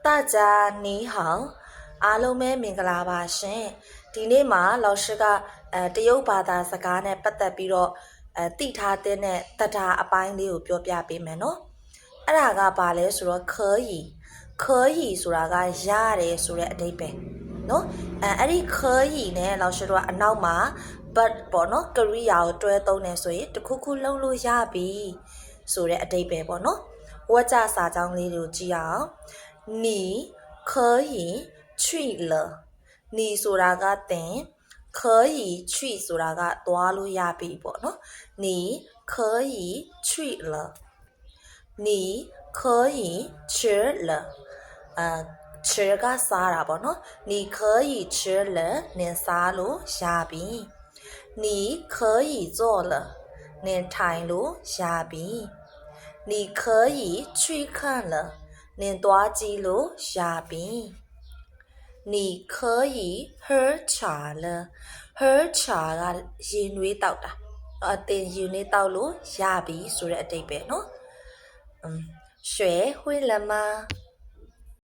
大家你好အားလုံးပဲမင်္ဂလာပါရှင်ဒီနေ့မှာ老师ကတရုတ်ဘာသာစကားနဲ့ပတ်သက်ပြီးတော့သိထားတဲ့တဒါအပိုင်းလေးကိုပြောပြပေးမယ်နော်အဲ့ဒါကဘာလဲဆိုတော့可以ဆိုတာကရတယ်ဆိုတဲ့အဓိပ္ပာယ်နော်အဲ့ဒီ可以နဲ့老师တို့ကအနောက်မှာ but ပေါ့နော်ကရိယာကိုတွဲသုံးနေဆိုရင်တခုခုလုံးလို့ရပြီဆိုတဲ့အဓိပ္ပာယ်ပေါ့နော်ဝါကျစာကြောင်းလေးတွေကိုကြည့်အောင်你可以去了你ဆိုတာကသင်可以去ဆိုတာကသွားလို့ရပြီပေါ့နော်你可以去了你可以吃了吃ကစားတာပေါ့နော်你可以吃了နင်စားလို့ရပြီ你可以坐了နင်ထိုင်လို့ရပြီ你可以去看了နင်သွားကြည့်လို့ရပြီ你可以喝茶了喝茶ကရေနွေးတောက်တာသင်ရေနွေးတောက်လို့ရပြီဆိုတဲ့အဓိပ္ပာယ်နော်学会了吗